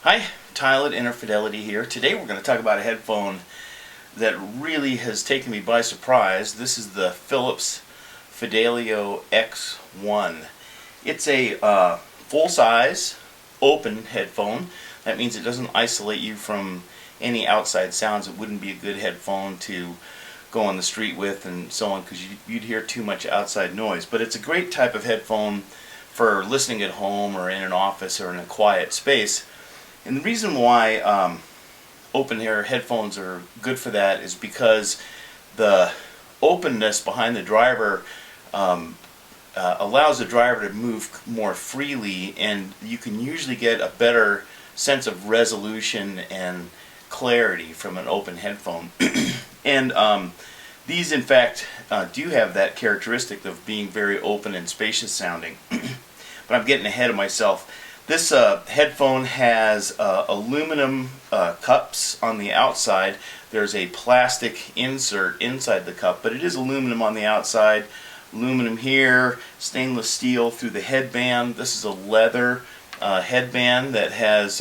Hi, Tyler at Fidelio here. Today we're going to talk about a headphone that really has taken me by surprise. This is the Philips Fidelio X1. It's a full-size, open headphone. That means it doesn't isolate you from any outside sounds. It wouldn't be a good headphone to go on the street with and so on, because you'd hear too much outside noise. But it's a great type of headphone for listening at home or in an office or in a quiet space. And the reason why open air headphones are good for that is because the openness behind the driver allows the driver to move more freely, and you can usually get a better sense of resolution and clarity from an open headphone. And these in fact do have that characteristic of being very open and spacious sounding. But I'm getting ahead of myself. This headphone has aluminum cups on the outside. There's a plastic insert inside the cup, but it is aluminum on the outside. Aluminum here, stainless steel through the headband. This is a leather headband that has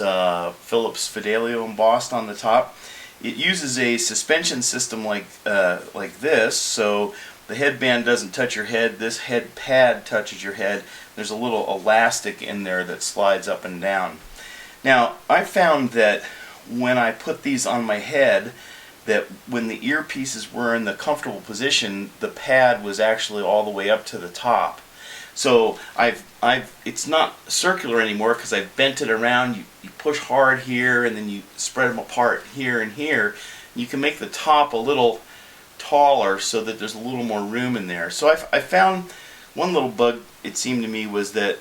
Philips Fidelio embossed on the top. It uses a suspension system like this, so the headband doesn't touch your head. This head pad touches your head. There's a little elastic in there that slides up and down. Now, I found that when I put these on my head, that when the earpieces were in the comfortable position, the pad was actually all the way up to the top. So it's not circular anymore because I've bent it around. You push hard here and then you spread them apart here and here. You can make the top a little taller so that there's a little more room in there. So I found one little bug, it seemed to me, was that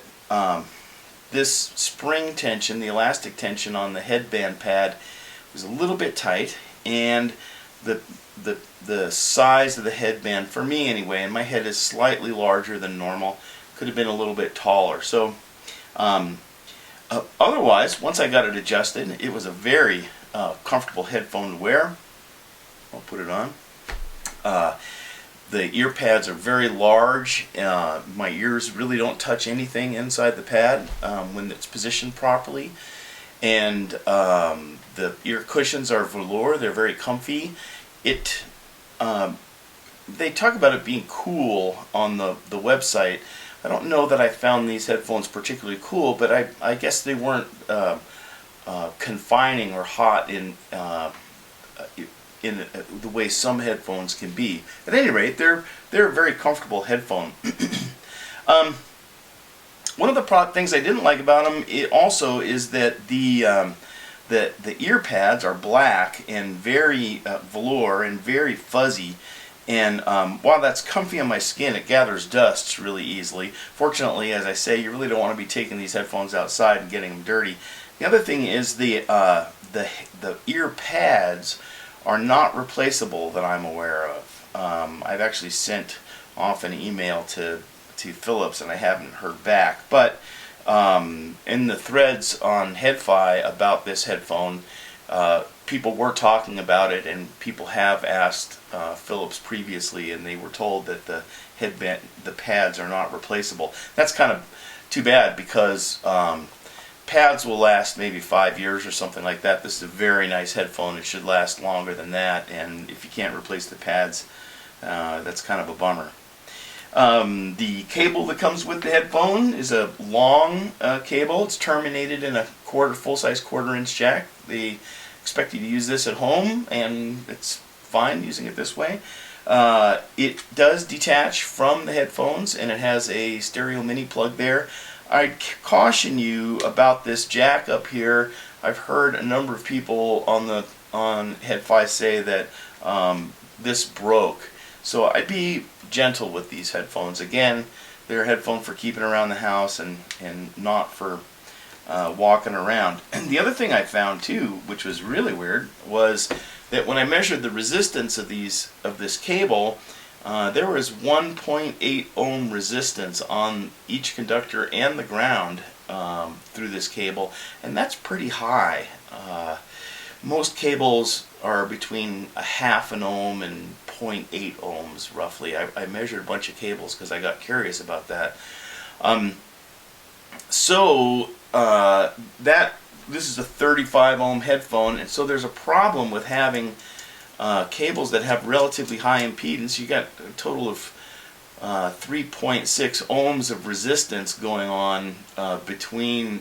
this spring tension, the elastic tension on the headband pad, was a little bit tight, and the size of the headband, for me anyway, and my head is slightly larger than normal, could have been a little bit taller. So otherwise, once I got it adjusted, it was a very comfortable headphone to wear. I'll put it on. The ear pads are very large. My ears really don't touch anything inside the pad when it's positioned properly. And the ear cushions are velour. They're very comfy. They talk about it being cool on the website. I don't know that I found these headphones particularly cool, but I guess they weren't confining or hot in the way some headphones can be. At any rate, they're a very comfortable headphone. One of the things I didn't like about them also is that the ear pads are black and very velour and very fuzzy. And while that's comfy on my skin, it gathers dust really easily. Fortunately, as I say, you really don't want to be taking these headphones outside and getting them dirty. The other thing is the ear pads are not replaceable that I'm aware of. I've actually sent off an email to Philips and I haven't heard back. But in the threads on HeadFi about this headphone, people were talking about it, and people have asked Philips previously, and they were told that the pads are not replaceable. That's kind of too bad, because pads will last maybe 5 years or something like that. This is a very nice headphone. It should last longer than that, and if you can't replace the pads, that's kind of a bummer. The cable that comes with the headphone is a long cable. It's terminated in a full-size quarter-inch jack. They expect you to use this at home, and it's fine using it this way. It does detach from the headphones, and it has a stereo mini plug there. I'd caution you about this jack up here. I've heard a number of people on HeadFi say that this broke. So I'd be gentle with these headphones. Again, they're a headphone for keeping around the house and not for walking around. And the other thing I found too, which was really weird, was that when I measured the resistance of this cable, there was 1.8 ohm resistance on each conductor and the ground through this cable, and that's pretty high. Most cables are between a half an ohm and 0.8 ohms roughly. I measured a bunch of cables because I got curious about that. So that this is a 35 ohm headphone, and so there's a problem with having cables that have relatively high impedance. You got a total of 3.6 ohms of resistance going on between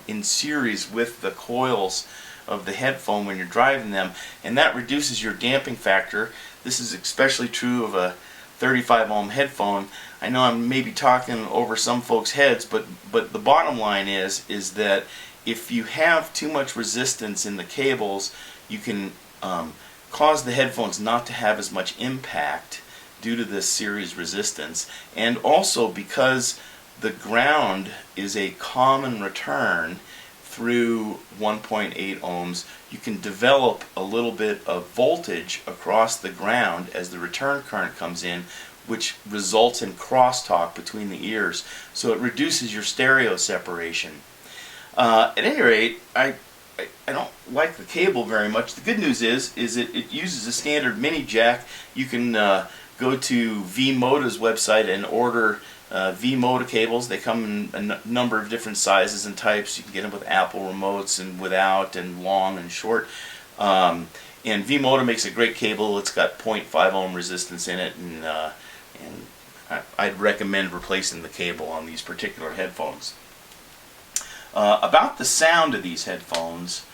in series with the coils of the headphone when you're driving them, and that reduces your damping factor. This is especially true of a 35 ohm headphone. I know I'm maybe talking over some folks' heads, but the bottom line is that if you have too much resistance in the cables, you can cause the headphones not to have as much impact due to this series resistance, and also because the ground is a common return through 1.8 ohms, you can develop a little bit of voltage across the ground as the return current comes in, which results in crosstalk between the ears. So it reduces your stereo separation. At any rate, I don't like the cable very much. The good news is it uses a standard mini jack. You can go to V-Moda's website and order V-Moda cables. They come in a number of different sizes and types. You can get them with Apple remotes and without, and long and short. And V-Moda makes a great cable. It's got 0.5 ohm resistance in it, and I'd recommend replacing the cable on these particular headphones. About the sound of these headphones,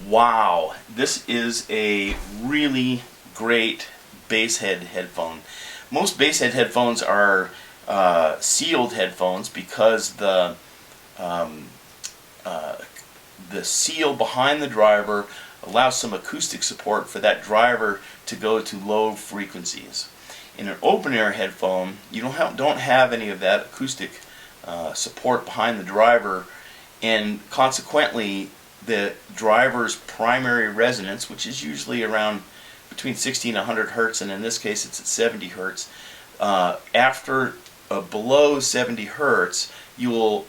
wow, this is a really great bass head headphone. Most bass head headphones are sealed headphones because the seal behind the driver allows some acoustic support for that driver to go to low frequencies. In an open air headphone, you don't have any of that acoustic support behind the driver, and consequently the driver's primary resonance, which is usually around between 60 and 100 hertz, and in this case it's at 70 hertz. After below 70 hertz, you will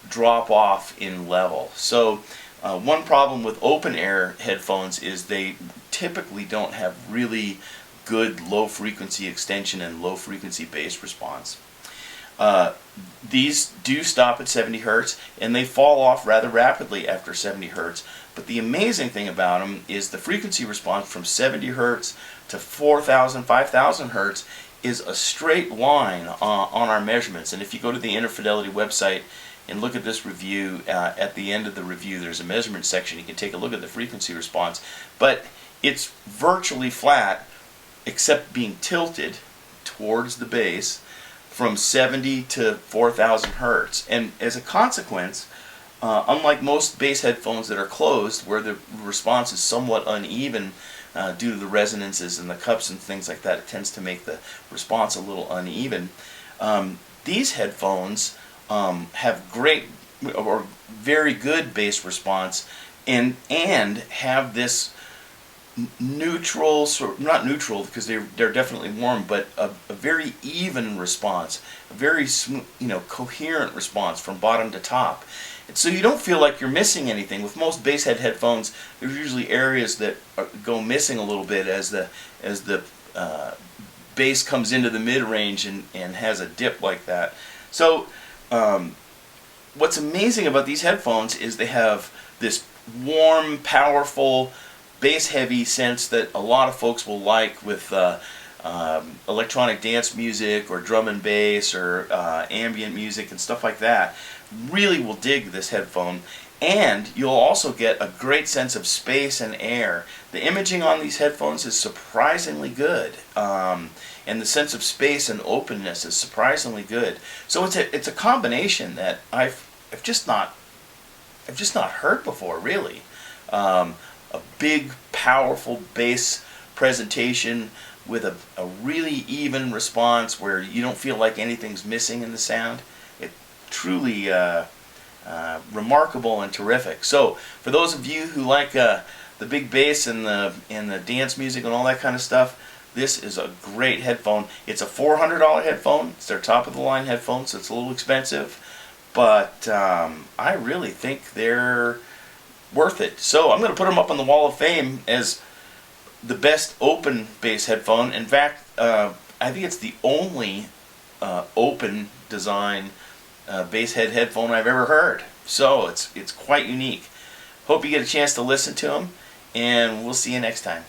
drop off in level. So one problem with open air headphones is they typically don't have really good low frequency extension and low frequency bass response. These do stop at 70 hertz, and they fall off rather rapidly after 70 hertz. But the amazing thing about them is the frequency response from 70 hertz to 4,000, 5,000 hertz is a straight line on our measurements. And if you go to the Fidelio website and look at this review, at the end of the review there's a measurement section. You can take a look at the frequency response. But it's virtually flat, except being tilted towards the bass from 70 to 4,000 hertz. And as a consequence, unlike most bass headphones that are closed, where the response is somewhat uneven due to the resonances and the cups and things like that, it tends to make the response a little uneven. These headphones have great or very good bass response, and have this neutral, not neutral because they're definitely warm, but a very even response, a very smooth, coherent response from bottom to top. And so you don't feel like you're missing anything. With most bass head headphones, there's usually areas that go missing a little bit as the bass comes into the mid range and has a dip like that. So what's amazing about these headphones is they have this warm, powerful, bass-heavy sense that a lot of folks will like with electronic dance music or drum and bass or ambient music and stuff like that. Really will dig this headphone, and you'll also get a great sense of space and air. The imaging on these headphones is surprisingly good, and the sense of space and openness is surprisingly good. So it's a combination that I've just not heard before, really. A big, powerful bass presentation with a really even response where you don't feel like anything's missing in the sound. It truly remarkable and terrific. So for those of you who like the big bass and the dance music and all that kind of stuff, this is a great headphone. It's a $400 headphone. It's their top of the line headphone, so it's a little expensive, but I really think they're worth it. So I'm going to put them up on the Wall of Fame as the best open bass headphone. In fact, I think it's the only open design bass head headphone I've ever heard. So it's quite unique. Hope you get a chance to listen to them, and we'll see you next time.